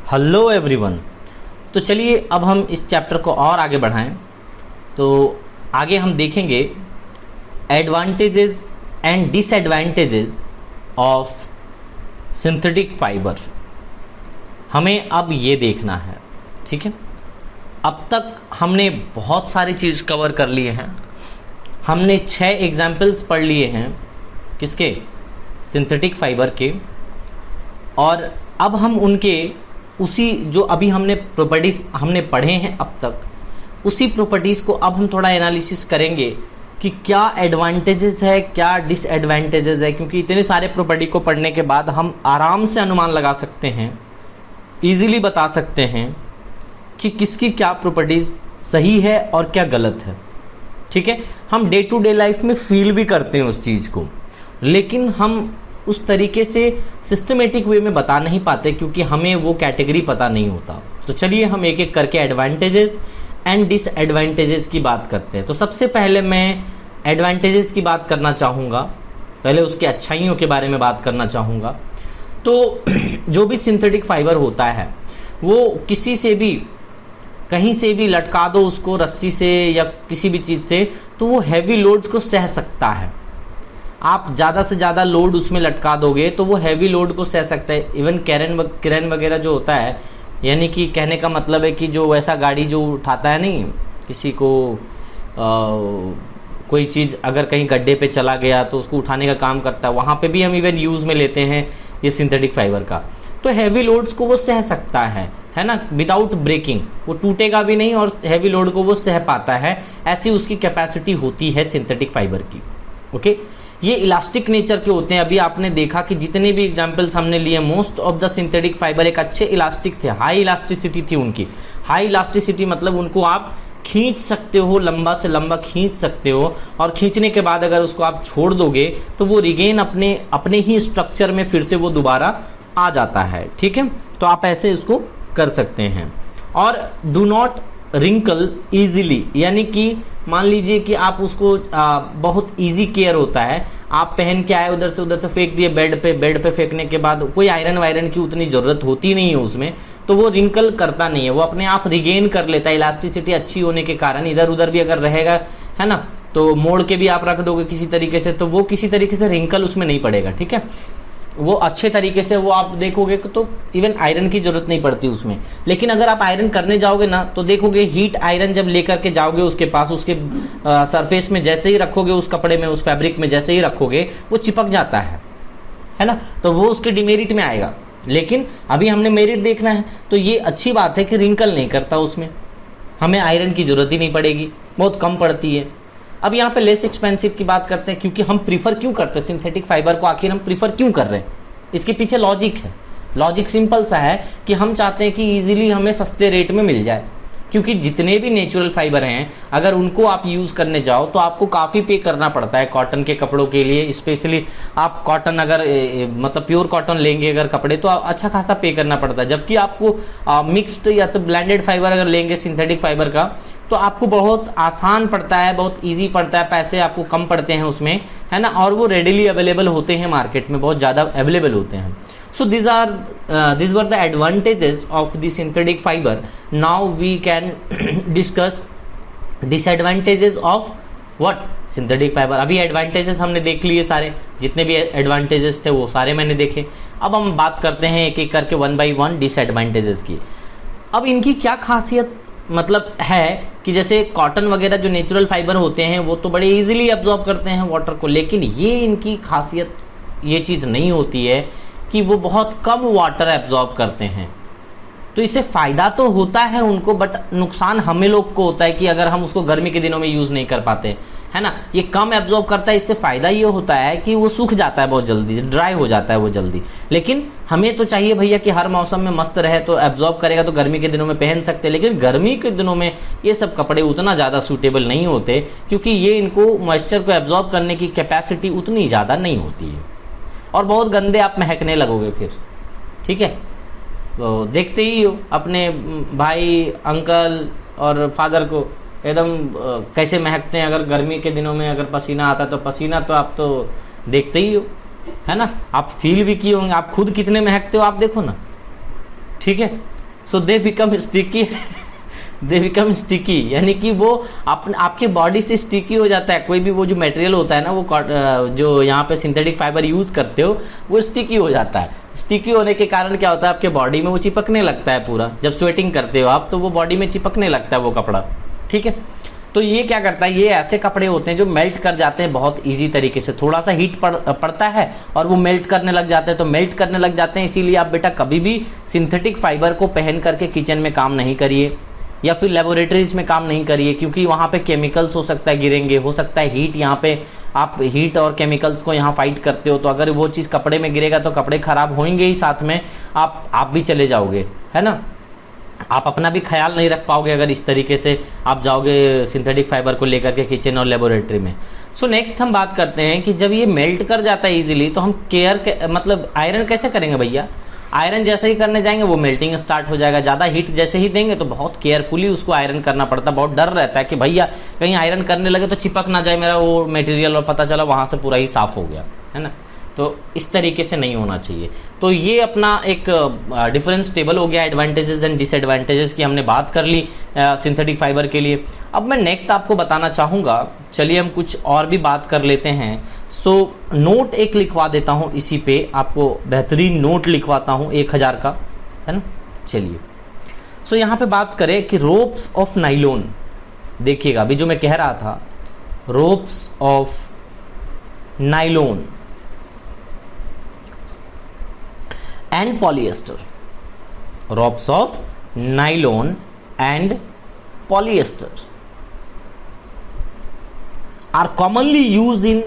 Hello everyone. तो चलिए अब हम इस चैप्टर को और आगे बढ़ाएं। तो आगे हम देखेंगे advantages and disadvantages of synthetic fibre. हमें अब ये देखना है, ठीक है। अब तक हमने बहुत सारी चीज़ कवर कर लिए हैं। हमने 6 एग्जाम्पल्स पढ़ लिए हैं, किसके? सिंथेटिक फाइबर के। और अब हम उनके उसी जो अभी हमने प्रॉपर्टीज़ हमने पढ़े हैं अब तक, उसी प्रॉपर्टीज़ को अब हम थोड़ा एनालिसिस करेंगे कि क्या एडवांटेजेस है, क्या डिसएडवांटेजेस है। क्योंकि इतने सारे प्रॉपर्टी को पढ़ने के बाद हम आराम से अनुमान लगा सकते हैं, इजीली बता सकते हैं कि किसकी क्या प्रॉपर्टीज़ सही है और क्या गलत है, ठीक है। हम डे टू डे लाइफ में फील भी करते हैं उस चीज़ को, लेकिन हम उस तरीके से सिस्टमेटिक वे में बता नहीं पाते क्योंकि हमें वो कैटेगरी पता नहीं होता। तो चलिए हम एक एक करके एडवांटेजेस एंड डिसएडवांटेजेस की बात करते हैं। तो सबसे पहले मैं एडवांटेजेस की बात करना चाहूँगा, पहले उसके अच्छाइयों के बारे में बात करना चाहूँगा। तो जो भी सिंथेटिक फाइबर होता है वो किसी से भी कहीं से भी लटका दो उसको रस्सी से या किसी भी चीज़ से, तो वो हैवी लोड्स को सह सकता है। आप ज़्यादा से ज़्यादा लोड उसमें लटका दोगे तो वो हैवी लोड को सह सकता है। इवन क्रेन वगैरह जो होता है, यानी कि कहने का मतलब है कि जो वैसा गाड़ी जो उठाता है, नहीं किसी को कोई चीज़ अगर कहीं गड्ढे पे चला गया तो उसको उठाने का काम करता है, वहाँ पे भी हम इवन यूज़ में लेते हैं ये सिंथेटिक फाइबर का। तो हैवी लोड्स को वो सह सकता है ना, विदाउट ब्रेकिंग। वो टूटेगा भी नहीं और हैवी लोड को वो सह पाता है, ऐसी उसकी कैपेसिटी होती है सिंथेटिक फाइबर की। ओके, ये इलास्टिक नेचर के होते हैं। अभी आपने देखा कि जितने भी एग्जांपल्स हमने लिए, most of the synthetic fibre एक अच्छे इलास्टिक थे, हाई इलास्टिसिटी थी उनकी। हाई इलास्टिसिटी मतलब उनको आप खींच सकते हो, लंबा से लंबा खींच सकते हो, और खींचने के बाद अगर उसको आप छोड़ दोगे तो वो रिगेन अपने ही स्ट्रक्चर में फिर से वो दोबारा आ जाता है, ठीक है। तो आप ऐसे इसको कर सकते हैं। और डू नॉट रिंकल ईजिली, यानी कि मान लीजिए कि आप उसको बहुत इजी केयर होता है, आप पहन के आए उधर से फेंक दिए बेड पे फेंकने के बाद कोई आयरन वायरन की उतनी ज़रूरत होती नहीं है उसमें, तो वो रिंकल करता नहीं है, वो अपने आप रिगेन कर लेता है। इलास्टिसिटी अच्छी होने के कारण इधर उधर भी अगर रहेगा, है ना, तो मोड़ के भी आप रख दोगे किसी तरीके से, तो वो किसी तरीके से रिंकल उसमें नहीं पड़ेगा, ठीक है। वो अच्छे तरीके से वो आप देखोगे तो इवन आयरन की जरूरत नहीं पड़ती उसमें। लेकिन अगर आप आयरन करने जाओगे ना, तो देखोगे हीट आयरन जब लेकर के जाओगे उसके पास, उसके सरफेस में जैसे ही रखोगे, उस कपड़े में उस फैब्रिक में जैसे ही रखोगे वो चिपक जाता है ना, तो वो उसके डिमेरिट में आएगा। लेकिन अभी हमने मेरिट देखना है, तो ये अच्छी बात है कि रिंकल नहीं करता उसमें, हमें आयरन की जरूरत ही नहीं पड़ेगी, बहुत कम पड़ती है। अब यहाँ पे लेस एक्सपेंसिव की बात करते हैं, क्योंकि हम प्रीफर क्यों करते हैं सिंथेटिक फाइबर को, आखिर हम प्रीफर क्यों कर रहे हैं, इसके पीछे लॉजिक है। लॉजिक सिंपल सा है कि हम चाहते हैं कि इजीली हमें सस्ते रेट में मिल जाए। क्योंकि जितने भी नेचुरल फाइबर हैं, अगर उनको आप यूज़ करने जाओ तो आपको काफ़ी पे करना पड़ता है कॉटन के कपड़ों के लिए। स्पेशली आप कॉटन अगर मतलब प्योर कॉटन लेंगे अगर कपड़े, तो अच्छा खासा पे करना पड़ता है। जबकि आपको मिक्स्ड या तो ब्लेंडेड फाइबर अगर लेंगे सिंथेटिक फाइबर का, तो आपको बहुत आसान पड़ता है, बहुत ईजी पड़ता है, पैसे आपको कम पड़ते हैं उसमें, है ना, और वो रेडिली अवेलेबल होते हैं मार्केट में, बहुत ज़्यादा अवेलेबल होते हैं। So these were the advantages of the synthetic fiber. Now we can discuss disadvantages of what? Synthetic fiber. अभी advantages हमने देख लिए सारे, जितने भी advantages थे वो सारे मैंने देखे। अब हम बात करते हैं एक एक करके 1 by 1 disadvantages की। अब इनकी क्या खासियत मतलब है कि जैसे कॉटन वगैरह जो नेचुरल फाइबर होते हैं वो तो बड़े इजीली एब्जॉर्ब करते हैं वाटर को, लेकिन ये इनकी खासियत ये चीज़ नहीं होती है कि वो बहुत कम वाटर एब्जॉर्ब करते हैं। तो इससे फ़ायदा तो होता है उनको, बट नुकसान हमें लोग को होता है कि अगर हम उसको गर्मी के दिनों में यूज़ नहीं कर पाते, है ना। ये कम एब्जॉर्ब करता है, इससे फ़ायदा ये होता है कि वो सूख जाता है बहुत जल्दी, ड्राई हो जाता है वो जल्दी। लेकिन हमें तो चाहिए भैया कि हर मौसम में मस्त रहे, तो एब्जॉर्ब करेगा तो गर्मी के दिनों में पहन सकते हैं। लेकिन गर्मी के दिनों में ये सब कपड़े उतना ज़्यादा सूटेबल नहीं होते, क्योंकि ये इनको मॉइस्चर को एब्जॉर्ब करने की कैपेसिटी उतनी ज़्यादा नहीं होती है, और बहुत गंदे आप महकने लगोगे फिर, ठीक है। तो देखते ही हो अपने भाई, अंकल और फादर को, एकदम कैसे महकते हैं। अगर गर्मी के दिनों में अगर पसीना आता है तो पसीना तो आप तो देखते ही हो, है ना, आप फील भी किए होंगे, आप खुद कितने महकते हो आप देखो ना, ठीक है। So they become sticky they become sticky, यानी कि वो आपके बॉडी से स्टिकी हो जाता है। कोई भी वो जो मटेरियल होता है ना, वो जो यहाँ पे सिंथेटिक फाइबर यूज करते हो वो स्टिकी हो जाता है। स्टिकी होने के कारण क्या होता है, आपके बॉडी में वो चिपकने लगता है पूरा। जब स्वेटिंग करते हो आप तो वो बॉडी में चिपकने लगता है वो कपड़ा, ठीक है। तो ये क्या करता है, ये ऐसे कपड़े होते हैं जो मेल्ट कर जाते हैं बहुत इजी तरीके से। थोड़ा सा हीट पड़ता है और वो मेल्ट करने लग जाते हैं, तो मेल्ट करने लग जाते हैं। इसीलिए आप बेटा कभी भी सिंथेटिक फाइबर को पहन करके किचन में काम नहीं करिए या फिर लेबोरेटरीज में काम नहीं करिए, क्योंकि वहाँ पे केमिकल्स हो सकता है गिरेंगे, हो सकता है हीट, यहाँ पे आप हीट और केमिकल्स को यहाँ फाइट करते हो, तो अगर वो चीज़ कपड़े में गिरेगा तो कपड़े खराब होंगे ही, साथ में आप भी चले जाओगे, है ना। आप अपना भी ख्याल नहीं रख पाओगे अगर इस तरीके से आप जाओगे सिंथेटिक फाइबर को लेकर के किचन और लेबोरेटरी में। सो नेक्स्ट हम बात करते हैं कि जब ये मेल्ट कर जाता है इजीली, तो हम मतलब आयरन कैसे करेंगे भैया। आयरन जैसे ही करने जाएंगे वो मेल्टिंग स्टार्ट हो जाएगा। ज़्यादा हीट जैसे ही देंगे तो बहुत केयरफुली उसको आयरन करना पड़ता है। बहुत डर रहता है कि भैया कहीं आयरन करने लगे तो चिपक ना जाए मेरा वो मटेरियल और पता चला वहाँ से पूरा ही साफ हो गया, है ना। तो इस तरीके से नहीं होना चाहिए। तो ये अपना एक डिफरेंस टेबल हो गया, एडवांटेजेस एंड डिसएडवांटेजेस की हमने बात कर ली सिंथेटिक फाइबर के लिए। अब मैं नेक्स्ट आपको बताना चाहूँगा, चलिए हम कुछ और भी बात कर लेते हैं। सो नोट एक लिखवा देता हूँ इसी पे, आपको बेहतरीन नोट लिखवाता हूँ 1000 का, है ना। चलिए सो यहाँ पे बात करें कि रोप्स ऑफ नाइलॉन, देखिएगा अभी जो मैं कह रहा था, ropes of nylon and polyester, ropes of nylon and polyester are commonly used in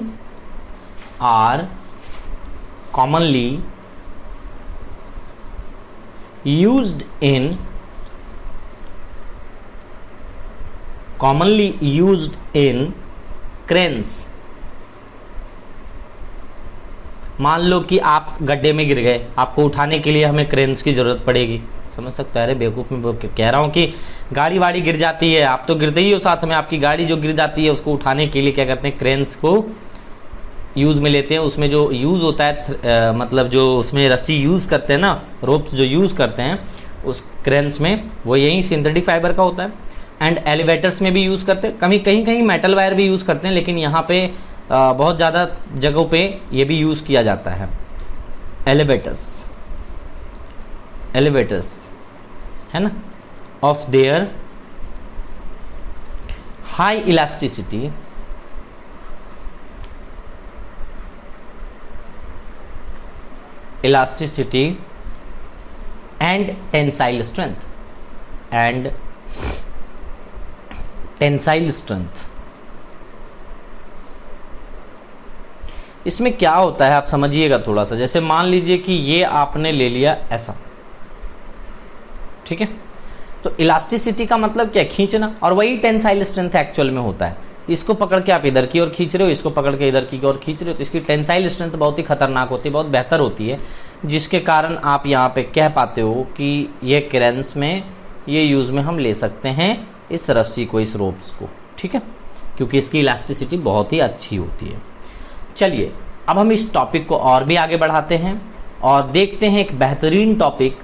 cranes। मान लो कि आप गड्ढे में गिर गए, आपको उठाने के लिए हमें क्रेन्स की जरूरत पड़ेगी। समझ सकता है, अरे बेवकूफ़ में कह रहा हूँ कि गाड़ी वाड़ी गिर जाती है, आप तो गिरते ही हो, साथ में आपकी गाड़ी जो गिर जाती है उसको उठाने के लिए क्या करते हैं, क्रेन्स को यूज़ में लेते हैं। उसमें जो यूज़ होता है मतलब जो उसमें रस्सी यूज़ करते हैं ना, रोप्स जो यूज़ करते हैं उस क्रेन्स में, वो यही सिंथेटिक फाइबर का होता है। एंड एलिवेटर्स में भी यूज़ करते हैं, कहीं कहीं मेटल वायर भी यूज़ करते हैं, लेकिन यहाँ पे बहुत ज़्यादा जगहों पे ये भी यूज़ किया जाता है। एलिवेटर्स है ना, of their high elasticity and tensile strength. इसमें क्या होता है आप समझिएगा थोड़ा सा। जैसे मान लीजिए कि ये आपने ले लिया ऐसा, ठीक है, तो इलास्टिसिटी का मतलब क्या, खींचना, और वही टेंसाइल स्ट्रेंथ एक्चुअल में होता है। इसको पकड़ के आप इधर की ओर खींच रहे हो, इसको पकड़ के इधर की ओर खींच रहे हो, तो इसकी टेंसाइल स्ट्रेंथ बहुत ही खतरनाक होती है, बहुत बेहतर होती है, जिसके कारण आप यहाँ पे कह पाते हो कि ये क्रेन्स में ये यूज़ में हम ले सकते हैं इस रस्सी को, इस रोप्स को, ठीक है, क्योंकि इसकी इलास्टिसिटी बहुत ही अच्छी होती है। चलिए अब हम इस टॉपिक को और भी आगे बढ़ाते हैं और देखते हैं एक बेहतरीन टॉपिक,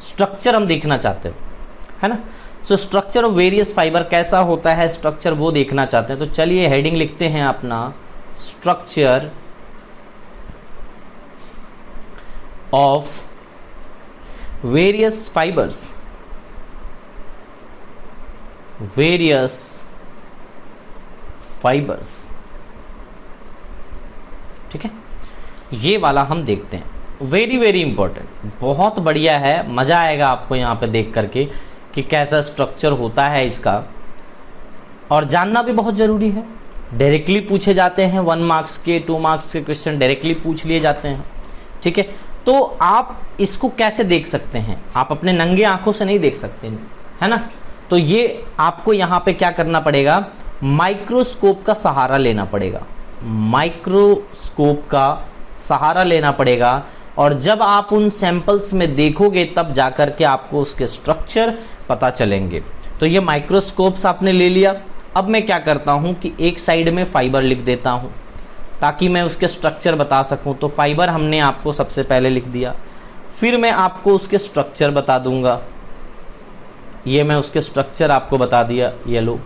स्ट्रक्चर हम देखना चाहते हैं, है ना। So structure of various fibre कैसा होता है स्ट्रक्चर, वो देखना चाहते हैं। तो चलिए हेडिंग लिखते हैं अपना, स्ट्रक्चर ऑफ वेरियस फाइबर्स, ठीक है, ये वाला हम देखते हैं। वेरी इंपॉर्टेंट, बहुत बढ़िया है, मज़ा आएगा आपको यहाँ पे देख करके कि कैसा स्ट्रक्चर होता है इसका, और जानना भी बहुत ज़रूरी है। डायरेक्टली पूछे जाते हैं 1 मार्क्स के 2 मार्क्स के क्वेश्चन डायरेक्टली पूछ लिए जाते हैं, ठीक है। तो आप इसको कैसे देख सकते हैं, आप अपने नंगे आंखों से नहीं देख सकते, है ना। तो ये आपको यहाँ पे क्या करना पड़ेगा, माइक्रोस्कोप का सहारा लेना पड़ेगा, माइक्रोस्कोप का सहारा लेना पड़ेगा। और जब आप उन सैंपल्स में देखोगे तब जाकर के आपको उसके स्ट्रक्चर पता चलेंगे। तो ये माइक्रोस्कोप्स आपने ले लिया। अब मैं क्या करता हूँ कि एक साइड में फाइबर लिख देता हूँ ताकि मैं उसके स्ट्रक्चर बता सकूँ। तो फाइबर हमने आपको सबसे पहले लिख दिया, फिर मैं आपको उसके स्ट्रक्चर बता दूंगा, ये मैं उसके स्ट्रक्चर आपको बता दिया, ये लो।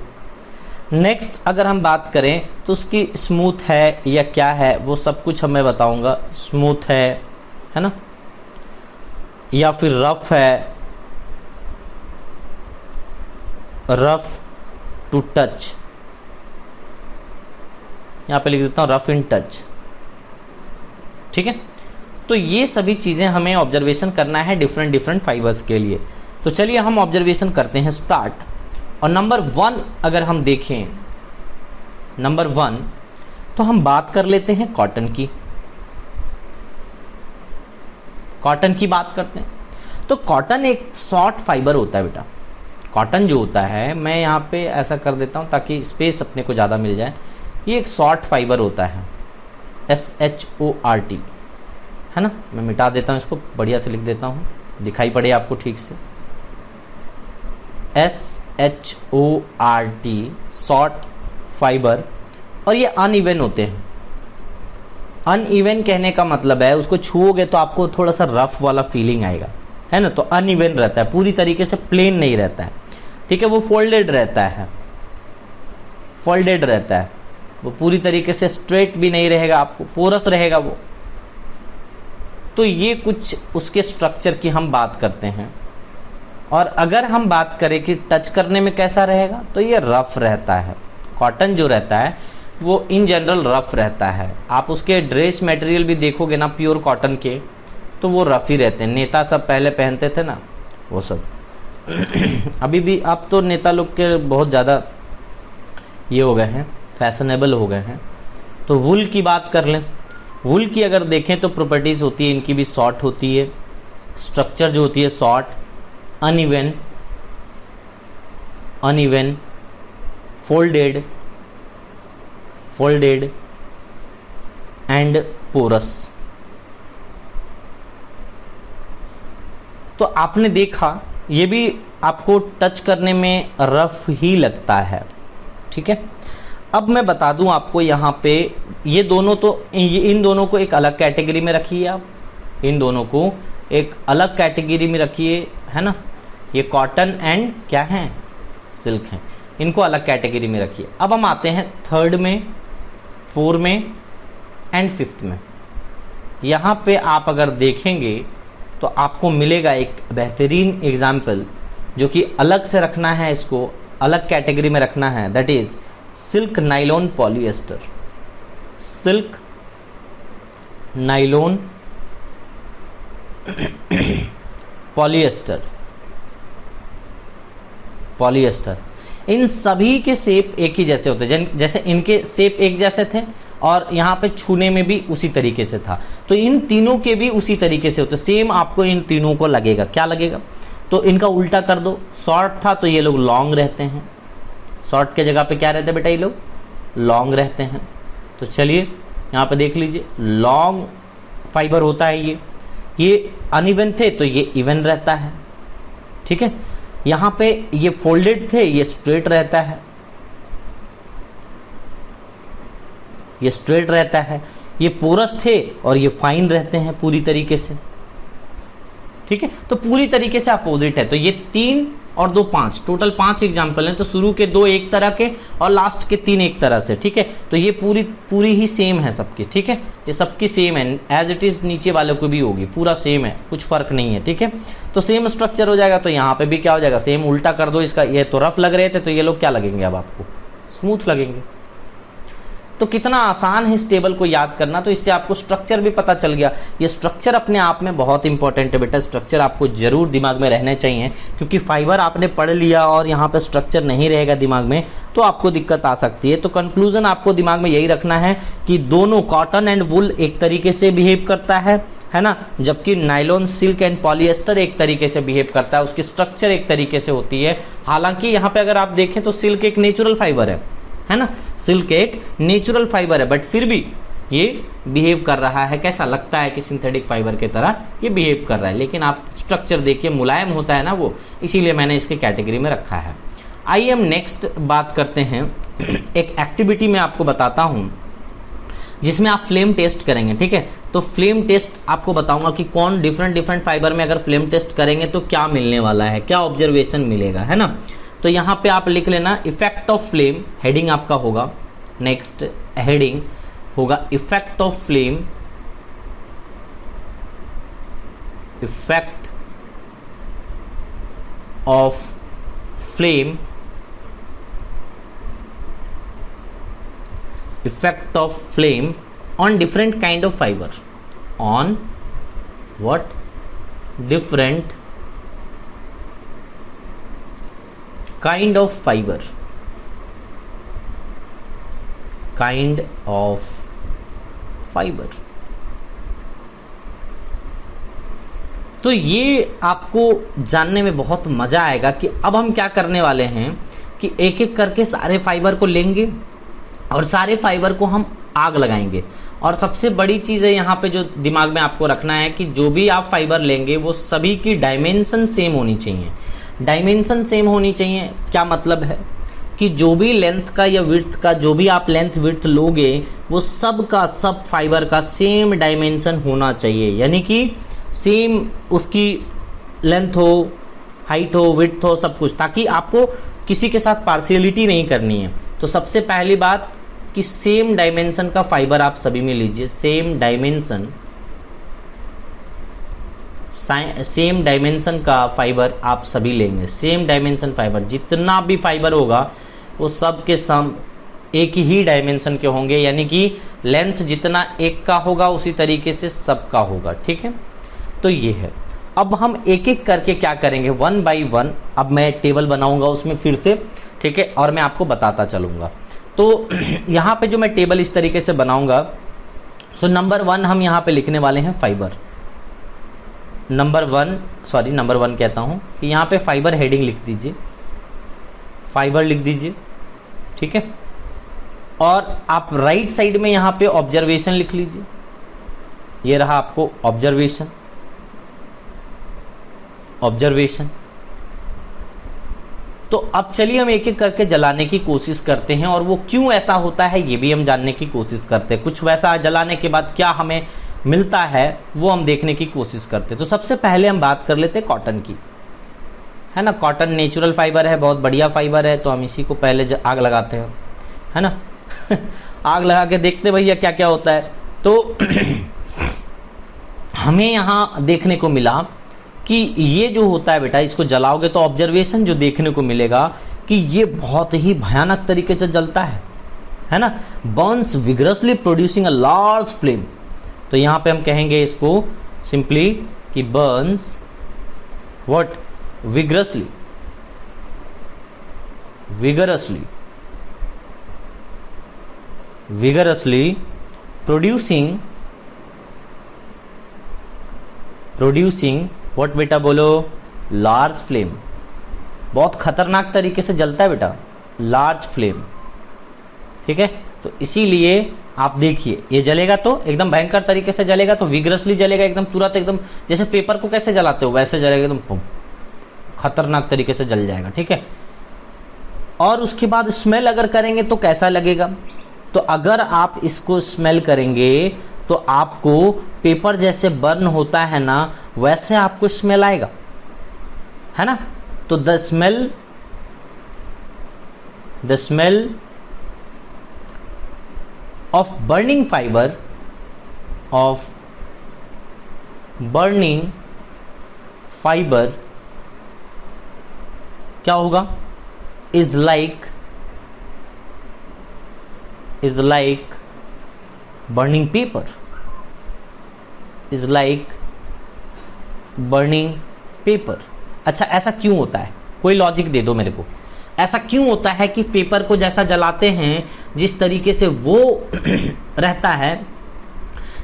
नेक्स्ट अगर हम बात करें तो उसकी स्मूथ है या क्या है वो सब कुछ मैं बताऊंगा। स्मूथ है ना, या फिर रफ है, रफ टू टच, यहां पे लिख देता हूं रफ इन टच, ठीक है। तो ये सभी चीजें हमें ऑब्जर्वेशन करना है डिफरेंट डिफरेंट फाइबर्स के लिए। तो चलिए हम ऑब्जर्वेशन करते हैं स्टार्ट। और नंबर 1 अगर हम देखें, नंबर 1 तो हम बात कर लेते हैं कॉटन की। कॉटन की बात करते हैं तो कॉटन एक सॉफ्ट फाइबर होता है बेटा। कॉटन जो होता है, मैं यहाँ पे ऐसा कर देता हूँ ताकि स्पेस अपने को ज़्यादा मिल जाए, ये एक सॉफ्ट फाइबर होता है, SHORT, है ना। मैं मिटा देता हूँ इसको, बढ़िया से लिख देता हूँ, दिखाई पड़े आपको ठीक से। SHORT, short fibre. और ये अनइवन होते हैं। अनइवन कहने का मतलब है उसको छुओगे तो आपको थोड़ा सा रफ वाला फीलिंग आएगा, है ना। तो अनइवन रहता है, पूरी तरीके से प्लेन नहीं रहता है, ठीक है। वो फोल्डेड रहता है, फोल्डेड रहता है, वो पूरी तरीके से स्ट्रेट भी नहीं रहेगा, आपको पोरस रहेगा वो। तो ये कुछ उसके स्ट्रक्चर की हम बात करते हैं। और अगर हम बात करें कि टच करने में कैसा रहेगा, तो ये रफ रहता है। कॉटन जो रहता है वो इन जनरल रफ रहता है। आप उसके ड्रेस मटेरियल भी देखोगे ना प्योर कॉटन के, तो वो रफ ही रहते हैं। नेता सब पहले पहनते थे ना वो सब अभी भी अब तो नेता लोग के बहुत ज़्यादा ये हो गए हैं, फैशनेबल हो गए हैं। तो वुल की बात कर लें, वुल की अगर देखें तो प्रॉपर्टीज़ होती है इनकी भी शॉर्ट होती है, स्ट्रक्चर जो होती है short, uneven, uneven, folded, folded and porous. तो आपने देखा ये भी आपको टच करने में रफ ही लगता है, ठीक है। अब मैं बता दूं आपको यहाँ पे ये दोनों तो इन दोनों को एक अलग कैटेगरी में रखिए आप, इन दोनों को एक अलग कैटेगरी में रखिए, है ना। ये कॉटन एंड क्या है, सिल्क हैं, इनको अलग कैटेगरी में रखिए। अब हम आते हैं 3rd में, 4 में एंड 5th में। यहाँ पे आप अगर देखेंगे तो आपको मिलेगा एक बेहतरीन एग्जाम्पल जो कि अलग से रखना है, इसको अलग कैटेगरी में रखना है, that is silk nylon polyester. Silk nylon polyester, polyester, इन सभी के शेप एक ही जैसे होते हैं। जैसे इनके शेप एक जैसे थे और यहाँ पे छूने में भी उसी तरीके से था, तो इन तीनों के भी उसी तरीके से होते, सेम आपको इन तीनों को लगेगा। क्या लगेगा, तो इनका उल्टा कर दो। शॉर्ट था तो ये लोग लॉन्ग रहते हैं, शॉर्ट के जगह पे क्या रहते हैं बेटा, ये लोग लॉन्ग रहते हैं। तो चलिए यहाँ पे देख लीजिए, लॉन्ग फाइबर होता है ये अनइवन थे तो ये इवन रहता है, ठीक है। यहाँ पे ये फोल्डेड थे, ये स्ट्रेट रहता है, ये स्ट्रेट रहता है। ये पोरस थे और ये फाइन रहते हैं पूरी तरीके से, ठीक है। तो पूरी तरीके से अपोजिट है। तो ये 3 और 2 5, टोटल 5 एग्जाम्पल हैं। तो शुरू के 2 एक तरह के और लास्ट के 3 एक तरह से, ठीक है। तो ये पूरी ही सेम है सबकी, ठीक है। ये सबकी सेम है, एज इट इज नीचे वाले को भी होगी, पूरा सेम है, कुछ फर्क नहीं है, ठीक है। तो सेम स्ट्रक्चर हो जाएगा। तो यहाँ पे भी क्या हो जाएगा, सेम उल्टा कर दो इसका। ये तो रफ लग रहे थे तो ये लोग क्या लगेंगे अब आपको, स्मूथ लगेंगे। तो कितना आसान है इस टेबल को याद करना। तो इससे आपको स्ट्रक्चर भी पता चल गया। ये स्ट्रक्चर अपने आप में बहुत इंपॉर्टेंट है बेटा, स्ट्रक्चर आपको जरूर दिमाग में रहने चाहिए, क्योंकि फाइबर आपने पढ़ लिया और यहाँ पे स्ट्रक्चर नहीं रहेगा दिमाग में तो आपको दिक्कत आ सकती है। तो कंक्लूजन आपको दिमाग में यही रखना है कि दोनों कॉटन एंड वुल एक तरीके से बिहेव करता है ना, जबकि नायलॉन, सिल्क एंड पॉलिएस्टर एक तरीके से बिहेव करता है, उसकी स्ट्रक्चर एक तरीके से होती है। हालांकि यहाँ पे अगर आप देखें तो सिल्क एक नेचुरल फाइबर है ना, सिल्क एक नेचुरल फाइबर है, बट फिर भी ये बिहेव कर रहा है, कैसा लगता है कि सिंथेटिक फाइबर की तरह ये बिहेव कर रहा है। लेकिन आप स्ट्रक्चर देखिए, मुलायम होता है ना वो, इसीलिए मैंने इसके कैटेगरी में रखा है। आइए हम नेक्स्ट बात करते हैं। एक एक्टिविटी में आपको बताता हूं जिसमें आप फ्लेम टेस्ट करेंगे, ठीक है। तो फ्लेम टेस्ट आपको बताऊंगा कि कौन डिफरेंट फाइबर में अगर फ्लेम टेस्ट करेंगे तो क्या मिलने वाला है, क्या ऑब्जर्वेशन मिलेगा, है ना। तो यहाँ पे आप लिख लेना इफेक्ट ऑफ फ्लेम, हेडिंग आपका होगा, नेक्स्ट हेडिंग होगा effect of flame, effect of flame, effect of flame on different kind of fiber, on what different kind of fiber, kind of fiber। तो ये आपको जानने में बहुत मजा आएगा कि अब हम क्या करने वाले हैं कि एक एक करके सारे फाइबर को लेंगे और सारे फाइबर को हम आग लगाएंगे। और सबसे बड़ी चीज़ है यहाँ पे जो दिमाग में आपको रखना है कि जो भी आप फाइबर लेंगे वो सभी की डायमेंशन सेम होनी चाहिए। डायमेंशन सेम होनी चाहिए क्या मतलब है कि जो भी लेंथ का या विड्थ का, जो भी आप लेंथ विड्थ लोगे वो सब का सब फाइबर का सेम डायमेंशन होना चाहिए, यानी कि सेम उसकी लेंथ हो, हाइट हो, विड्थ हो, सब कुछ, ताकि आपको किसी के साथ पार्शियलिटी नहीं करनी है। तो सबसे पहली बात कि सेम डायमेंशन का फाइबर आप सभी में लीजिए, सेम डायमेंशन का फाइबर आप सभी लेंगे। सेम डायमेंशन फाइबर, जितना भी फाइबर होगा वो सब के सम एक ही डायमेंशन के होंगे, यानी कि लेंथ जितना एक का होगा उसी तरीके से सबका होगा, ठीक है। तो ये है। अब हम एक एक करके क्या करेंगे, वन बाय वन। अब मैं टेबल बनाऊंगा उसमें फिर से, ठीक है, और मैं आपको बताता चलूंगा। तो यहाँ पे जो मैं टेबल इस तरीके से बनाऊंगा, सो नंबर वन हम यहाँ पे लिखने वाले हैं फाइबर। नंबर वन कहता हूँ कि यहाँ पे फाइबर हेडिंग लिख दीजिए, फाइबर लिख दीजिए, ठीक है। और आप राइट साइड में यहाँ पे ऑब्जर्वेशन लिख लीजिए, ये रहा आपको ऑब्जर्वेशन। तो अब चलिए हम एक एक करके जलाने की कोशिश करते हैं, और वो क्यों ऐसा होता है ये भी हम जानने की कोशिश करते हैं। कुछ वैसा जलाने के बाद क्या हमें मिलता है वो हम देखने की कोशिश करते हैं। तो सबसे पहले हम बात कर लेते हैं कॉटन की, है ना। कॉटन नेचुरल फाइबर है, बहुत बढ़िया फाइबर है, तो हम इसी को पहले आग लगाते हैं, है ना। आग लगा के देखते भैया क्या क्या होता है। तो हमें यहाँ देखने को मिला कि ये जो होता है बेटा, इसको जलाओगे तो ऑब्जर्वेशन जो देखने को मिलेगा कि ये बहुत ही भयानक तरीके से जलता है ना। Burns vigorously producing a large flame. तो यहां पे हम कहेंगे इसको सिंपली कि Burns what, vigorously producing what बेटा बोलो, लार्ज फ्लेम। बहुत खतरनाक तरीके से जलता है बेटा, लार्ज फ्लेम, ठीक है। तो इसीलिए आप देखिए ये जलेगा तो एकदम भयंकर तरीके से जलेगा, तो विग्रसली जलेगा एकदम तुरंत, एकदम जैसे पेपर को कैसे जलाते हो वैसे जलेगा, एकदम खतरनाक तरीके से जल जाएगा, ठीक है। और उसके बाद स्मेल अगर करेंगे तो कैसा लगेगा, तो अगर आप इसको स्मेल करेंगे तो आपको पेपर जैसे बर्न होता है ना वैसे आपको स्मेल आएगा, है ना। तो the smell of burning fibre क्या होगा, is like burning paper, is like burning paper. अच्छा, ऐसा क्यों होता है, कोई लॉजिक दे दो मेरे को। ऐसा क्यों होता है कि पेपर को जैसा जलाते हैं, जिस तरीके से वो रहता है,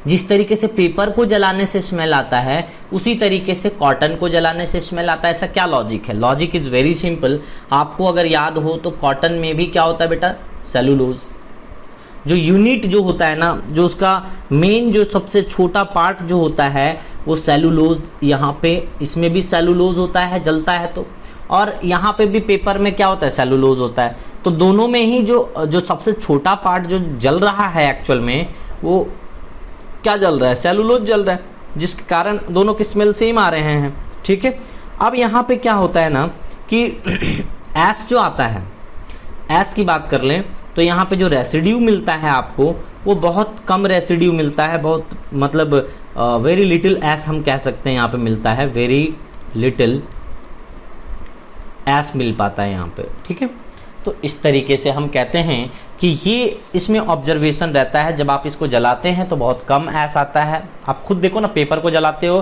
जिस तरीके से पेपर को जलाने से स्मेल आता है उसी तरीके से कॉटन को जलाने से स्मेल आता है। ऐसा क्या लॉजिक है? Logic is very simple. आपको अगर याद हो तो कॉटन में भी क्या होता है बेटा, सेलुलोज। जो यूनिट जो होता है ना, जो उसका मेन जो सबसे छोटा पार्ट जो होता है वो सेलुलोज, यहाँ पे इसमें भी सेलुलोज होता है जलता है तो, और यहाँ पे भी पेपर में क्या होता है, सेलुलोज होता है। तो दोनों में ही जो सबसे छोटा पार्ट जो जल रहा है एक्चुअल में वो क्या जल रहा है, सेलुलोज जल रहा है, जिसके कारण दोनों की स्मेल सेम आ रहे हैं। ठीक है, अब यहाँ पे क्या होता है ना कि एश जो आता है, एश की बात कर लें तो यहाँ पे जो रेसिड्यू मिलता है आपको वो बहुत कम रेसिड्यू मिलता है, बहुत मतलब वेरी लिटिल एश हम कह सकते हैं यहाँ पे मिलता है, वेरी लिटिल एश मिल पाता है यहाँ पे। ठीक है, तो इस तरीके से हम कहते हैं कि ये इसमें ऑब्जर्वेशन रहता है, जब आप इसको जलाते हैं तो बहुत कम ऐश आता है। आप खुद देखो ना, पेपर को जलाते हो,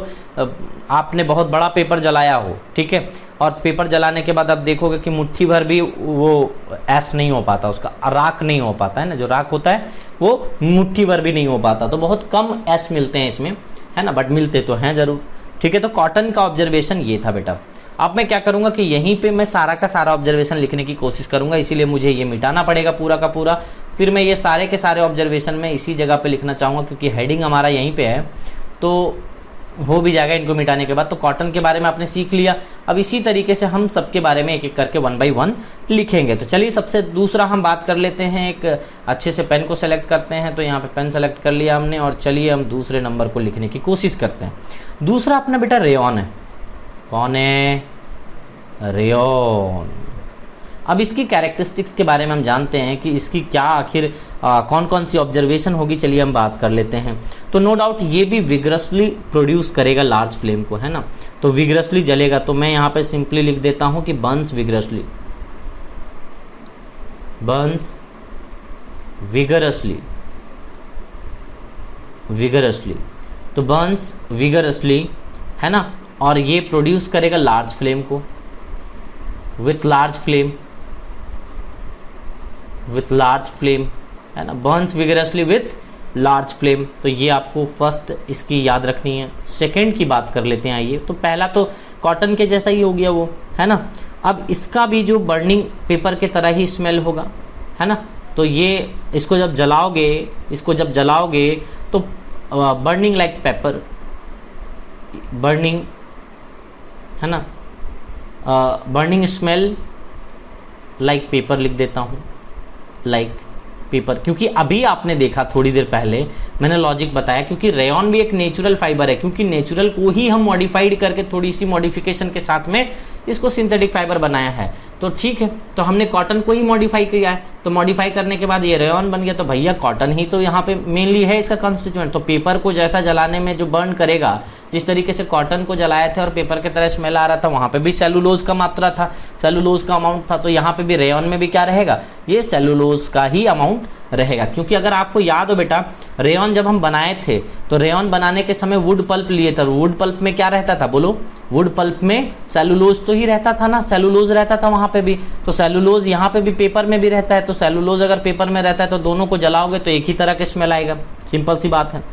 आपने बहुत बड़ा पेपर जलाया हो, ठीक है, और पेपर जलाने के बाद आप देखोगे कि मुट्ठी भर भी वो ऐश नहीं हो पाता, उसका राख नहीं हो पाता है ना, जो राख होता है वो मुट्ठी भर भी नहीं हो पाता, तो बहुत कम ऐश मिलते हैं इसमें, है ना, बट मिलते तो हैं जरूर। ठीक है, तो कॉटन का ऑब्जर्वेशन ये था बेटा। अब मैं क्या करूंगा कि यहीं पे मैं सारा का सारा ऑब्जर्वेशन लिखने की कोशिश करूंगा, इसीलिए मुझे ये मिटाना पड़ेगा पूरा का पूरा, फिर मैं ये सारे के सारे ऑब्जर्वेशन में इसी जगह पे लिखना चाहूँगा, क्योंकि हेडिंग हमारा यहीं पे है, तो हो भी जाएगा इनको मिटाने के बाद। तो कॉटन के बारे में आपने सीख लिया, अब इसी तरीके से हम सबके बारे में एक एक करके 1 by 1 लिखेंगे। तो चलिए सबसे दूसरा हम बात कर लेते हैं, एक अच्छे से पेन को सेलेक्ट करते हैं, तो यहाँ पे पेन सेलेक्ट कर लिया हमने, और चलिए हम दूसरे नंबर को लिखने की कोशिश करते हैं। दूसरा अपना बेटा रेयॉन है। कौन है? रेयॉन। अब इसकी कैरेक्टरिस्टिक्स के बारे में हम जानते हैं कि इसकी क्या आखिर कौन कौन सी ऑब्जर्वेशन होगी, चलिए हम बात कर लेते हैं। तो नो डाउट ये भी विग्रसली प्रोड्यूस करेगा लार्ज फ्लेम को, है ना, तो विग्रसली जलेगा। तो मैं यहाँ पे सिंपली लिख देता हूँ कि Burns vigorously, Burns vigorously, vigorously, तो बर्न्स विगरसली, है ना, और ये प्रोड्यूस करेगा लार्ज फ्लेम को, with large flame, with large flame, है ना, Burns vigorously with large flame. तो ये आपको फर्स्ट इसकी याद रखनी है। सेकंड की बात कर लेते हैं, आइए। तो पहला तो कॉटन के जैसा ही हो गया वो, है ना। अब इसका भी जो बर्निंग पेपर के तरह ही स्मेल होगा, है ना। तो ये इसको जब जलाओगे, इसको जब जलाओगे तो बर्निंग लाइक पेपर, बर्निंग, है ना, बर्निंग स्मेल लाइक पेपर लिख देता हूँ, लाइक पेपर, क्योंकि अभी आपने देखा थोड़ी देर पहले मैंने लॉजिक बताया, क्योंकि रेयॉन भी एक नेचुरल फाइबर है, क्योंकि नेचुरल को ही हम मॉडिफाइड करके थोड़ी सी मॉडिफिकेशन के साथ में इसको सिंथेटिक फाइबर बनाया है। तो ठीक है, तो हमने कॉटन को ही मॉडिफाई किया है, तो मॉडिफाई करने के बाद ये रेयॉन बन गया। तो भैया कॉटन ही तो यहाँ पे मेनली है इसका कॉन्स्टिट्यूएंट। तो पेपर को जैसा जलाने में जो बर्न करेगा, जिस तरीके से कॉटन को जलाए थे और पेपर के तरह स्मेल आ रहा था, वहाँ पे भी सेलुलोज का मात्रा था, सेलुलोज का अमाउंट था, तो यहाँ पे भी रेयॉन में भी क्या रहेगा, ये सेलुलोज का ही अमाउंट रहेगा। क्योंकि अगर आपको याद हो बेटा, रेयॉन जब हम बनाए थे तो रेयॉन बनाने के समय वुड पल्प लिए थे, वुड पल्प में क्या रहता था, बोलो, वुड पल्प में सेलुलोज तो ही रहता था ना, सेलुलोज रहता था वहां पे भी, तो सेलुलोज यहाँ पे भी पेपर में भी रहता है, तो सेलुलोज अगर पेपर में रहता है तो दोनों को जलाओगे तो एक ही तरह का स्मेल आएगा, सिंपल सी बात है।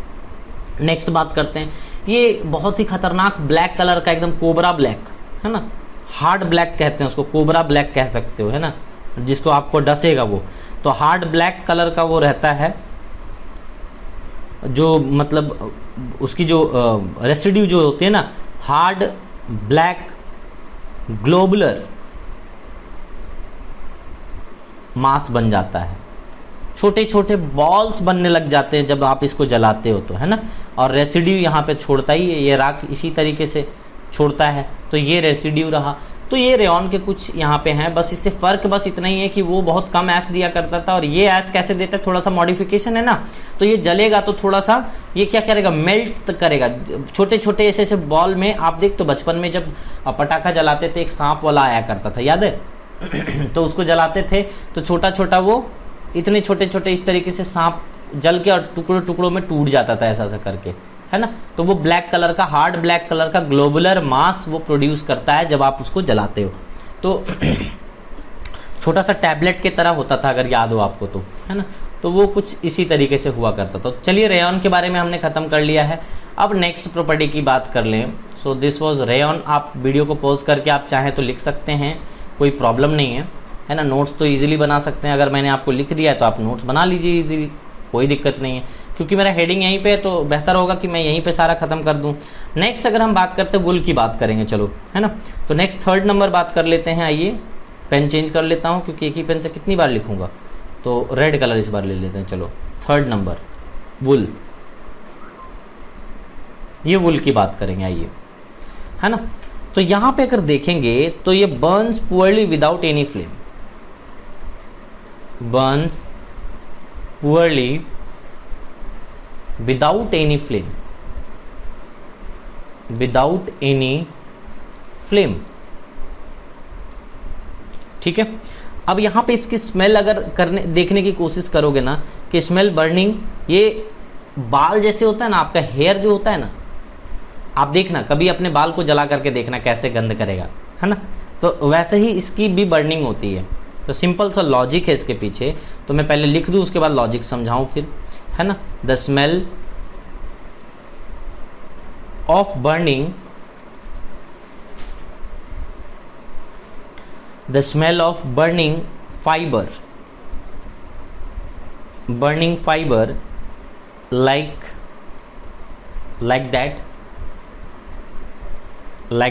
नेक्स्ट बात करते हैं, ये बहुत ही खतरनाक ब्लैक कलर का, एकदम कोबरा ब्लैक, है ना, हार्ड ब्लैक कहते हैं उसको, कोबरा ब्लैक कह सकते हो, है ना, जिसको आपको डसेगा वो, तो हार्ड ब्लैक कलर का वो रहता है, जो मतलब उसकी जो रेसिड्यू जो होती है ना, हार्ड ब्लैक ग्लोबुलर मास बन जाता है, छोटे छोटे बॉल्स बनने लग जाते हैं जब आप इसको जलाते हो तो, है ना, और रेसिड्यू यहाँ पे छोड़ता ही है, ये राख इसी तरीके से छोड़ता है, तो ये रेसिड्यू रहा। तो ये रेयॉन के कुछ यहाँ पे हैं, बस इससे फर्क बस इतना ही है कि वो बहुत कम ऐश दिया करता था और ये ऐश कैसे देता है, थोड़ा सा मॉडिफिकेशन है ना, तो ये जलेगा तो थोड़ा सा ये क्या करेगा, मेल्ट करेगा, छोटे छोटे ऐसे ऐसे बॉल में। आप देख तो बचपन में जब पटाखा जलाते थे एक सांप वाला आया करता था, याद है तो उसको जलाते थे तो छोटा छोटा वो इतने छोटे छोटे इस तरीके से सांप जल के और टुकड़ों टुकड़ों में टूट जाता था ऐसा ऐसा करके, है ना। तो वो ब्लैक कलर का, हार्ड ब्लैक कलर का ग्लोबुलर मास वो प्रोड्यूस करता है जब आप उसको जलाते हो। तो छोटा सा टैबलेट की तरह होता था, अगर याद हो आपको तो, है ना, तो वो कुछ इसी तरीके से हुआ करता। तो चलिए रेयॉन के बारे में हमने खत्म कर लिया है, अब नेक्स्ट प्रॉपर्टी की बात कर लें। So this was rayon. आप वीडियो को पॉज करके आप चाहें तो लिख सकते हैं, कोई प्रॉब्लम नहीं है ना, नोट्स तो ईजिली बना सकते हैं, अगर मैंने आपको लिख दिया है तो आप नोट्स बना लीजिए ईजिली, कोई दिक्कत नहीं है, क्योंकि मेरा हेडिंग यहीं पे है तो बेहतर होगा कि मैं यहीं पे सारा खत्म कर दूं। नेक्स्ट अगर हम बात करते हैं वुल की बात करेंगे, चलो, है ना, तो नेक्स्ट थर्ड नंबर बात कर लेते हैं। आइए पेन चेंज कर लेता हूं, क्योंकि एक ही पेन से कितनी बार लिखूंगा, तो रेड कलर इस बार ले लेते हैं। चलो थर्ड नंबर वुल, ये वुल की बात करेंगे, आइए, है ना। तो यहां पे अगर देखेंगे तो ये Burns poorly without any flame, Burns poorly without any flame, without any flame, ठीक है। अब यहां पे इसकी स्मेल अगर देखने की कोशिश करोगे ना कि स्मेल बर्निंग, ये बाल जैसे होता है ना, आपका हेयर जो होता है ना, आप देखना कभी अपने बाल को जला करके देखना कैसे गंध करेगा, है ना। तो वैसे ही इसकी भी बर्निंग होती है। तो सिंपल सा लॉजिक है इसके पीछे, तो मैं पहले लिख दूं उसके बाद लॉजिक समझाऊं फिर, है ना। The smell of burning, the smell of burning fibre, burning fiber like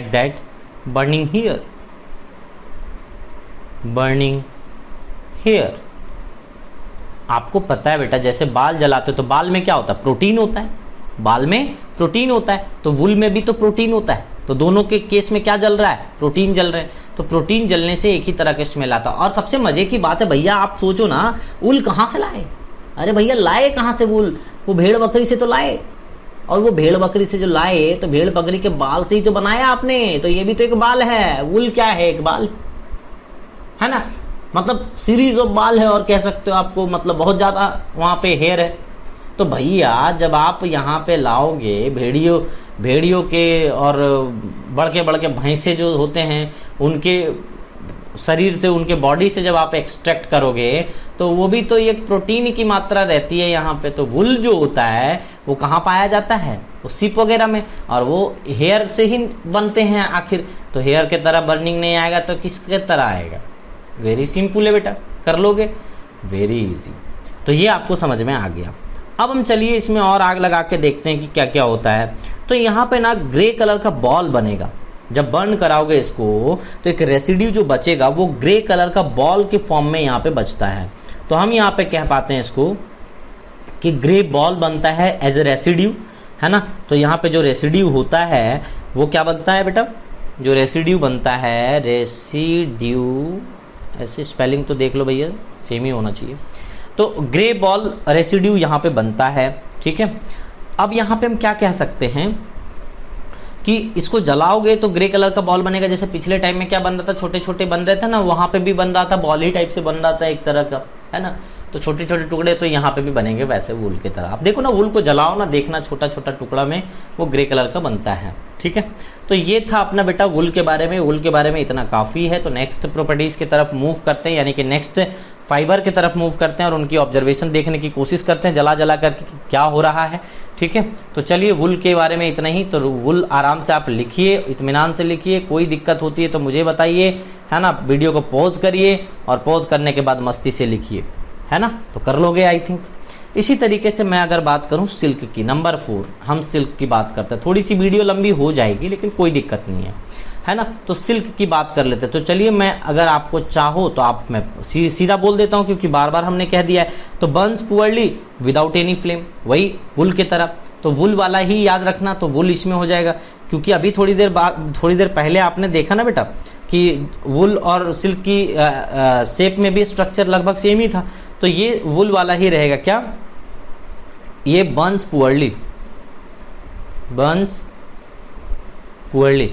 that burning here, burning here। आपको पता है बेटा, जैसे बाल जलाते हो तो बाल में क्या होता है, प्रोटीन होता है, बाल में प्रोटीन होता है, तो वुल में भी तो प्रोटीन होता है। तो दोनों के केस में क्या जल रहा है, प्रोटीन जल रहे हैं। तो प्रोटीन जलने से एक ही तरह का स्मेल आता है। और सबसे मजे की बात है भैया, आप सोचो ना, वुल कहाँ से लाए? अरे भैया लाए कहाँ से वुल? वो भेड़ बकरी से तो लाए, और वो भेड़ बकरी से जो लाए तो भेड़ बकरी के बाल से ही तो बनाया आपने। तो ये भी तो एक बाल है, वुल क्या है, एक बाल है ना। मतलब सीरीज ऑफ बाल है, और कह सकते हो आपको, मतलब बहुत ज्यादा वहां पे हेयर है। तो भैया जब आप यहाँ पे लाओगे भेड़ियों के और बड़के भैंसे जो होते हैं, उनके शरीर से, उनके बॉडी से जब आप एक्सट्रैक्ट करोगे तो वो भी तो एक प्रोटीन की मात्रा रहती है यहाँ पे। तो वुल जो होता है वो कहाँ पाया जाता है, वो सिप वगैरह में, और वो हेयर से ही बनते हैं आखिर। तो हेयर के तरह बर्निंग नहीं आएगा तो किसके तरह आएगा? वेरी सिंपल है बेटा, कर लोगे, वेरी इजी। तो ये आपको समझ में आ गया। अब हम चलिए इसमें और आग लगा के देखते हैं कि क्या क्या होता है। तो यहाँ पे ना ग्रे कलर का बॉल बनेगा। जब बर्न कराओगे इसको तो एक रेसिड्यू जो बचेगा वो ग्रे कलर का बॉल के फॉर्म में यहाँ पे बचता है। तो हम यहाँ पे कह पाते हैं इसको कि ग्रे बॉल बनता है एज ए रेसिड्यू, है ना। तो यहाँ पे जो रेसिड्यू होता है वो क्या बनता है बेटा, जो रेसिड्यू बनता है, रेसिड्यू, ऐसे स्पेलिंग तो देख लो भैया, सेम ही होना चाहिए। तो ग्रे बॉल रेसिड्यू यहाँ पे बनता है, ठीक है। अब यहाँ पे हम क्या कह सकते हैं कि इसको जलाओगे तो ग्रे कलर का बॉल बनेगा। जैसे पिछले टाइम में क्या बन रहा था, छोटे छोटे बन रहे थे ना, वहां पे भी बन रहा था, बॉल ही टाइप से बन रहा था एक तरह का, है ना। तो छोटे छोटे टुकड़े तो यहाँ पे भी बनेंगे वैसे वुल की तरह। आप देखो ना, वुल को जलाओ ना, देखना छोटा छोटा टुकड़ा में वो ग्रे कलर का बनता है, ठीक है। तो ये था अपना बेटा वुल के बारे में। वुल के बारे में इतना काफ़ी है। तो नेक्स्ट प्रॉपर्टीज की तरफ मूव करते हैं, यानी कि नेक्स्ट फाइबर की तरफ मूव करते हैं और उनकी ऑब्जर्वेशन देखने की कोशिश करते हैं जला जला करके क्या हो रहा है, ठीक है। तो चलिए वुल के बारे में इतना ही। तो वुल आराम से आप लिखिए, इत्मीनान से लिखिए, कोई दिक्कत होती है तो मुझे बताइए, है ना। वीडियो को पॉज करिए और पॉज करने के बाद मस्ती से लिखिए, है ना। तो कर लोगे आई थिंक। इसी तरीके से मैं अगर बात करूं सिल्क की, नंबर 4 हम सिल्क की बात करते हैं। थोड़ी सी वीडियो लंबी हो जाएगी लेकिन कोई दिक्कत नहीं है ना। तो सिल्क की बात कर लेते हैं। तो चलिए, मैं अगर आपको चाहो तो आप, मैं सीधा बोल देता हूं क्योंकि बार बार हमने कह दिया है। तो Burns poorly without any flame, वही वुल की तरह। तो वुल वाला ही याद रखना, तो वुल इसमें हो जाएगा। क्योंकि अभी थोड़ी देर पहले आपने देखा ना बेटा कि वुल और सिल्क की शेप में भी स्ट्रक्चर लगभग सेम ही था। तो ये वुल वाला ही रहेगा क्या, ये बर्न्स पुअरली, बर्न्स पुअरली,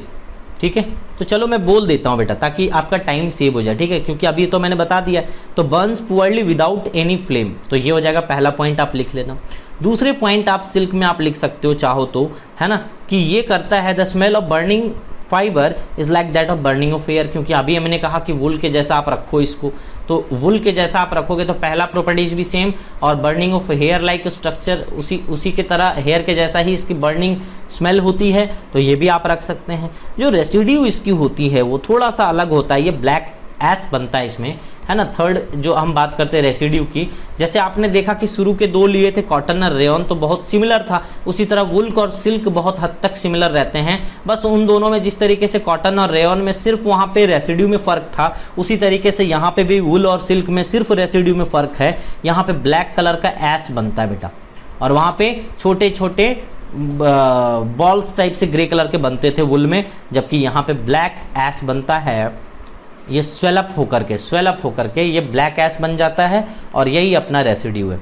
ठीक है। तो चलो मैं बोल देता हूं बेटा ताकि आपका टाइम सेव हो जाए, ठीक है। क्योंकि अभी तो मैंने बता दिया। तो Burns poorly without any flame, तो ये हो जाएगा पहला पॉइंट, आप लिख लेना। दूसरे पॉइंट आप सिल्क में आप लिख सकते हो चाहो तो, है ना, कि ये करता है the smell of burning fibre is like that of burning of air. क्योंकि अभी हमने कहा कि वुल के जैसा आप रखो इसको, तो वुल के जैसा आप रखोगे तो पहला प्रॉपर्टीज भी सेम, और burning of hair like structure, उसी के तरह हेयर के जैसा ही इसकी बर्निंग स्मेल होती है। तो ये भी आप रख सकते हैं। जो रेसिड्यू इसकी होती है वो थोड़ा सा अलग होता है, ये ब्लैक एश बनता है इसमें, है ना। थर्ड जो हम बात करते हैं रेसिड्यू की, जैसे आपने देखा कि शुरू के 2 लिए थे कॉटन और रेयन, तो बहुत सिमिलर था। उसी तरह वुल और सिल्क बहुत हद तक सिमिलर रहते हैं। बस उन दोनों में जिस तरीके से कॉटन और रेयन में सिर्फ वहां पे रेसिड्यू में फर्क था, उसी तरीके से यहाँ पे भी वुल और सिल्क में सिर्फ रेसिड्यू में फर्क है। यहाँ पे ब्लैक कलर का एश बनता है बेटा, और वहां पे छोटे छोटे बॉल्स टाइप से ग्रे कलर के बनते थे वुल में, जबकि यहाँ पे ब्लैक ऐश बनता है, ये स्वेलअप होकर के ये ब्लैक ऐश बन जाता है, और यही अपना रेसिड्यू है।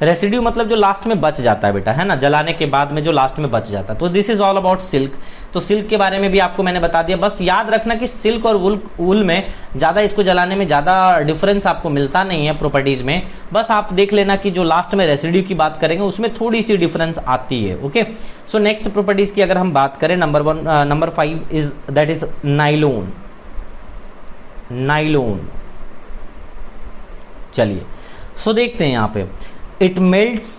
रेसिड्यू मतलब जो लास्ट में बच जाता है बेटा, है ना, जलाने के बाद में जो लास्ट में बच जाता है। तो this is all about silk. तो सिल्क के बारे में भी आपको मैंने बता दिया। बस याद रखना कि सिल्क और वुल में ज़्यादा इसको जलाने में ज़्यादा डिफरेंस आपको मिलता नहीं है प्रॉपर्टीज़ में। बस आप देख लेना कि जो लास्ट में रेसिड्यू की बात करेंगे उसमें थोड़ी सी डिफरेंस आती है। ओके, सो नेक्स्ट प्रॉपर्टीज़ की अगर हम बात करें, number 5 is that is nylon. चलिए सो देखते हैं यहाँ पे, it melts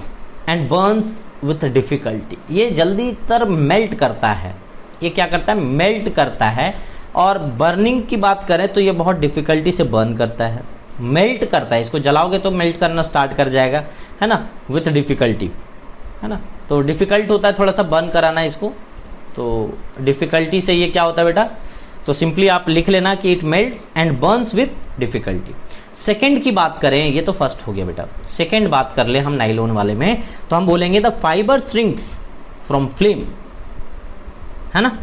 and Burns with difficulty. ये जल्दी तर मेल्ट करता है। ये क्या करता है? मेल्ट करता है। और बर्निंग की बात करें तो ये बहुत डिफिकल्टी से बर्न करता है, मेल्ट करता है। इसको जलाओगे तो मेल्ट करना स्टार्ट कर जाएगा, है ना, विथ डिफिकल्टी, है ना। तो डिफिकल्ट होता है थोड़ा सा बर्न कराना इसको, तो डिफिकल्टी से ये क्या होता है बेटा, तो सिंपली आप लिख लेना कि it melts and Burns with difficulty. Second की बात करें, ये तो फर्स्ट हो गया बेटा। सेकंड बात कर ले हम नाइलोन वाले में, तो हम बोलेंगे the fibre shrinks from flame, है ना,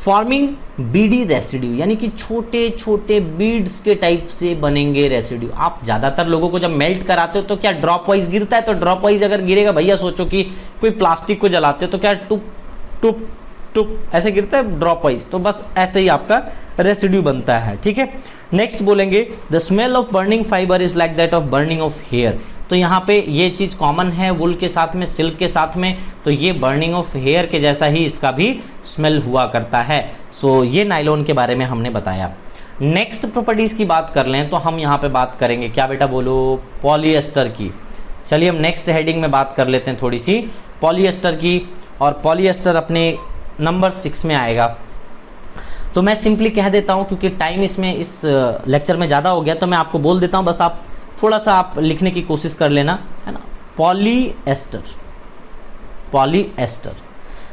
फॉर्मिंग बीडी रेसिड्यू, यानी कि छोटे छोटे बीड्स के टाइप से बनेंगे रेसिड्यू। आप ज्यादातर लोगों को जब मेल्ट कराते हो तो क्या ड्रॉप वाइज गिरता है, तो ड्रॉप वाइज अगर गिरेगा, भैया सोचो कि कोई प्लास्टिक को जलाते हो तो क्या टुप टुप टुप ऐसे गिरता है ड्रॉप वाइज, तो बस ऐसे ही आपका रेसिड्यू बनता है। ठीक है, नेक्स्ट बोलेंगे the smell of burning fibre is like that of burning of hair. तो यहाँ पे ये चीज कॉमन है वुल के साथ में, सिल्क के साथ में, तो ये बर्निंग ऑफ हेयर के जैसा ही इसका भी स्मेल हुआ करता है। सो ये नाइलॉन के बारे में हमने बताया। नेक्स्ट प्रॉपर्टीज की बात कर लें तो हम यहाँ पे बात करेंगे क्या बेटा, बोलो, पॉलिएस्टर की। चलिए हम नेक्स्ट हेडिंग में बात कर लेते हैं थोड़ी सी पॉलिएस्टर की, और पॉलिएस्टर अपने नंबर 6 में आएगा। तो मैं सिंपली कह देता हूं क्योंकि टाइम इसमें इस लेक्चर में ज़्यादा हो गया, तो मैं आपको बोल देता हूं, बस आप थोड़ा सा आप लिखने की कोशिश कर लेना, है ना। पॉलिएस्टर।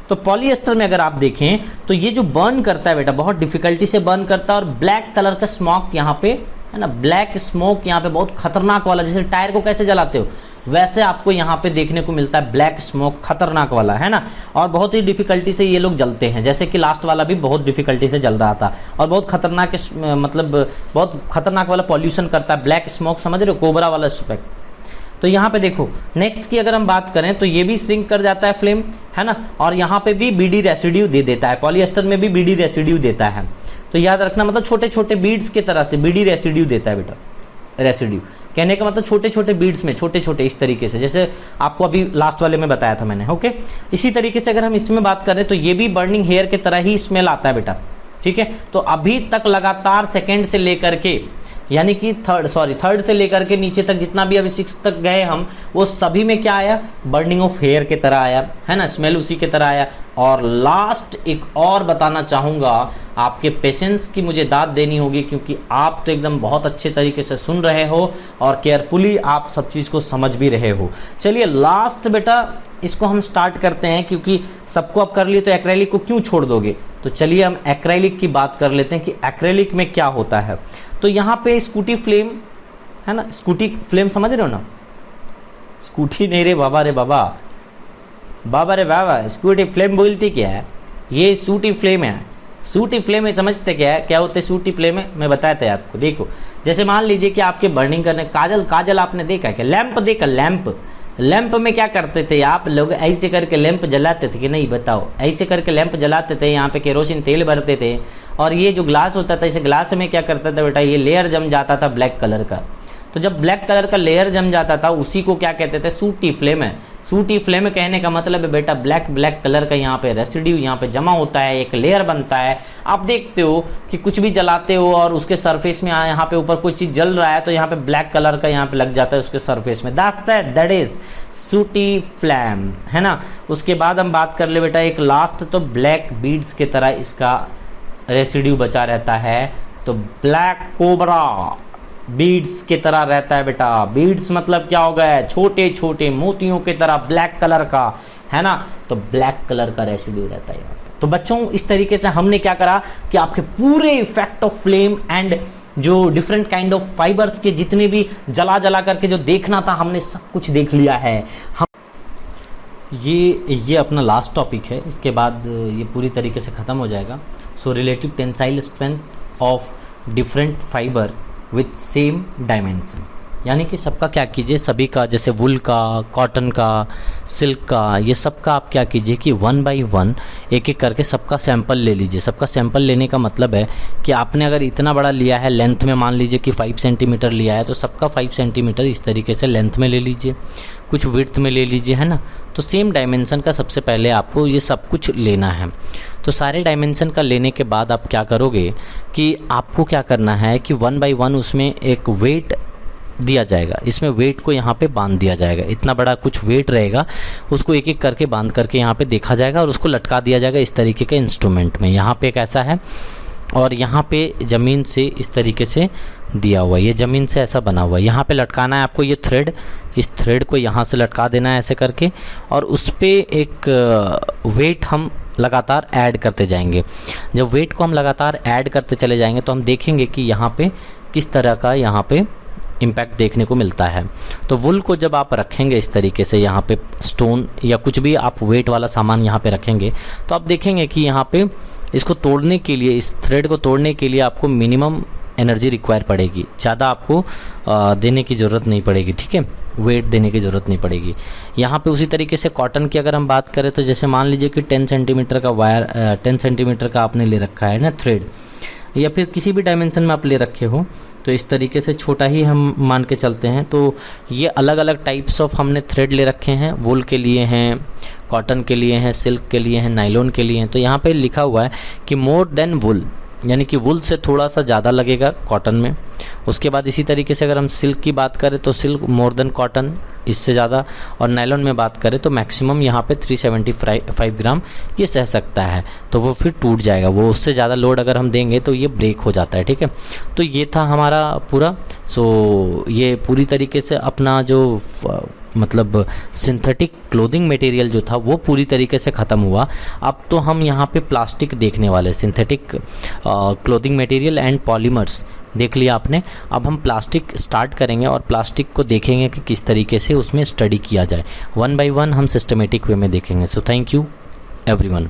तो पॉलिएस्टर में अगर आप देखें तो ये जो बर्न करता है बेटा, बहुत डिफिकल्टी से बर्न करता है, और ब्लैक कलर का स्मोक यहाँ पे, है ना, ब्लैक स्मोक यहाँ पे बहुत खतरनाक वाला, जैसे टायर को कैसे जलाते हो वैसे आपको यहाँ पे देखने को मिलता है ब्लैक स्मोक, खतरनाक वाला, है ना। और बहुत ही डिफिकल्टी से ये लोग जलते हैं, जैसे कि लास्ट वाला भी बहुत डिफिकल्टी से जल रहा था, और बहुत खतरनाक, मतलब बहुत खतरनाक वाला पॉल्यूशन करता है, ब्लैक स्मोक, समझ रहे हो, कोबरा वाला स्पेक्ट। तो यहाँ पे देखो नेक्स्ट की अगर हम बात करें तो ये भी श्रिंक कर जाता है फ्लेम, है ना, और यहाँ पे भी बीडी रेसिड्यू दे देता है, पॉलिएस्टर में भी बीडी रेसिड्यू देता है। तो याद रखना, मतलब छोटे छोटे बीड्स की तरह से बीडी रेसिड्यू देता है बेटा। रेसिड्यू कहने का मतलब छोटे छोटे बीड्स में, छोटे छोटे इस तरीके से, जैसे आपको अभी लास्ट वाले में बताया था मैंने। ओके, इसी तरीके से अगर हम इसमें बात करें तो ये भी बर्निंग हेयर की तरह ही स्मेल आता है बेटा। ठीक है, तो अभी तक लगातार सेकेंड से लेकर के, यानी कि थर्ड से लेकर के नीचे तक जितना भी अभी 6 तक गए हम, वो सभी में क्या आया, बर्निंग ऑफ हेयर की तरह आया, है ना, स्मेल उसी की तरह आया। और लास्ट एक और बताना चाहूँगा, आपके पेशेंस की मुझे दाद देनी होगी, क्योंकि आप तो एकदम बहुत अच्छे तरीके से सुन रहे हो और केयरफुली आप सब चीज़ को समझ भी रहे हो। चलिए लास्ट बेटा इसको हम स्टार्ट करते हैं, क्योंकि सबको आप कर लिए तो एक्रेलिक को क्यों छोड़ दोगे। तो चलिए हम एक्रेलिक की बात कर लेते हैं कि एक्रेलिक में क्या होता है। तो यहाँ पे स्कूटी फ्लेम, है ना, स्कूटी फ्लेम समझ रहे हो ना, स्कूटी नहीं रे बाबा, रे बाबा, बाबा रे बाबा, स्कूटी फ्लेम बोलती क्या है, ये सूटी फ्लेम है। सूटी फ्लेम में समझते क्या है, क्या होते हैं सूटी फ्लेम में, मैं बताया था आपको। देखो जैसे मान लीजिए कि आपके बर्निंग करने, काजल आपने देखा क्या, लैंप देखा, लैंप में क्या करते थे आप लोग, ऐसे करके लैंप जलाते थे कि नहीं, बताओ, ऐसे करके लैंप जलाते थे, यहाँ पे केरोसिन तेल भरते थे, और ये जो ग्लास होता था, इस ग्लास में क्या करता था बेटा, ये लेयर जम जाता था ब्लैक कलर का। तो जब ब्लैक कलर का लेयर जम जाता था उसी को क्या कहते थे, सूटी फ्लेम है। सूटी फ्लेम कहने का मतलब है बेटा ब्लैक कलर का यहाँ पे रेसिड्यू यहाँ पे जमा होता है, एक लेयर बनता है। आप देखते हो कि कुछ भी जलाते हो और उसके सरफेस में यहाँ पे ऊपर कोई चीज जल रहा है तो यहाँ पे ब्लैक कलर का यहाँ पे लग जाता है उसके सरफेस में, दैट इज सूटी फ्लेम, है ना। उसके बाद हम बात कर ले बेटा एक लास्ट, तो ब्लैक बीड्स की तरह इसका रेसिड्यू बचा रहता है, तो ब्लैक कोबरा बीड्स की तरह रहता है बेटा। बीड्स मतलब क्या हो गया, छोटे छोटे मोतियों की तरह ब्लैक कलर का, है ना, तो ब्लैक कलर का रेसिड्यू रहता है यहाँ पे। तो बच्चों इस तरीके से हमने क्या करा कि आपके पूरे इफेक्ट ऑफ फ्लेम एंड जो डिफरेंट काइंड ऑफ फाइबर्स के जितने भी जला करके जो देखना था हमने सब कुछ देख लिया है। ये अपना लास्ट टॉपिक है, इसके बाद ये पूरी तरीके से ख़त्म हो जाएगा। So relative tensile strength of different fibre with same dimension, यानी कि सबका क्या कीजिए, सभी का, जैसे वुल का, कॉटन का, सिल्क का, ये सब का आप क्या कीजिए कि 1 बाई 1 एक एक करके सबका सैंपल ले लीजिए। सबका सैंपल लेने का मतलब है कि आपने अगर इतना बड़ा लिया है लेंथ में, मान लीजिए कि 5 सेंटीमीटर लिया है, तो सबका 5 सेंटीमीटर इस तरीके से लेंथ में ले लीजिए, कुछ विड्थ में ले लीजिए, है ना। तो सेम डायमेंशन का सबसे पहले आपको ये सब कुछ लेना है। तो सारे डायमेंशन का लेने के बाद आप क्या करोगे कि आपको क्या करना है कि 1 बाई 1 उसमें एक वेट दिया जाएगा, इसमें वेट को यहाँ पे बांध दिया जाएगा। इतना बड़ा कुछ वेट रहेगा, उसको एक एक करके बांध करके यहाँ पे देखा जाएगा और उसको लटका दिया जाएगा इस तरीके के इंस्ट्रूमेंट में। यहाँ पे एक ऐसा है और यहाँ पे ज़मीन से इस तरीके से दिया हुआ है, ये ज़मीन से ऐसा बना हुआ है। यहाँ पे लटकाना है आपको ये थ्रेड, इस थ्रेड को यहाँ से लटका देना है ऐसे करके, और उस पर एक वेट हम लगातार ऐड करते जाएंगे। जब वेट को हम लगातार ऐड करते चले जाएंगे तो हम देखेंगे कि यहाँ पे किस तरह का यहाँ पे इम्पैक्ट देखने को मिलता है। तो वुल को जब आप रखेंगे इस तरीके से, यहाँ पे स्टोन या कुछ भी आप वेट वाला सामान यहाँ पे रखेंगे, तो आप देखेंगे कि यहाँ पे इसको तोड़ने के लिए, इस थ्रेड को तोड़ने के लिए आपको मिनिमम एनर्जी रिक्वायर पड़ेगी, ज़्यादा आपको देने की ज़रूरत नहीं पड़ेगी, ठीक है, वेट देने की ज़रूरत नहीं पड़ेगी। यहाँ पे उसी तरीके से कॉटन की अगर हम बात करें तो जैसे मान लीजिए कि 10 सेंटीमीटर का वायर, 10 सेंटीमीटर का आपने ले रखा है ना थ्रेड, या फिर किसी भी डायमेंशन में आप ले रखे हो, तो इस तरीके से छोटा ही हम मान के चलते हैं। तो ये अलग अलग टाइप्स ऑफ हमने थ्रेड ले रखे हैं, वुल के लिए हैं, कॉटन के लिए हैं, सिल्क के लिए हैं, नायलॉन के लिए हैं। तो यहाँ पे लिखा हुआ है कि मोर देन वुल, यानी कि वुल से थोड़ा सा ज़्यादा लगेगा कॉटन में। उसके बाद इसी तरीके से अगर हम सिल्क की बात करें तो सिल्क मोर देन कॉटन, इससे ज़्यादा, और नायलॉन में बात करें तो मैक्सिमम यहाँ पे 375 ग्राम ये सह सकता है, तो वो फिर टूट जाएगा। वो उससे ज़्यादा लोड अगर हम देंगे तो ये ब्रेक हो जाता है, ठीक है। तो ये था हमारा पूरा। सो ये पूरी तरीके से अपना जो मतलब सिंथेटिक क्लोथिंग मटेरियल जो था वो पूरी तरीके से ख़त्म हुआ। अब तो हम यहाँ पे प्लास्टिक देखने वाले, synthetic clothing material and polymers देख लिया आपने। अब हम प्लास्टिक स्टार्ट करेंगे और प्लास्टिक को देखेंगे कि किस तरीके से उसमें स्टडी किया जाए। 1 बाई 1 हम सिस्टमेटिक वे में देखेंगे। So thank you everyone.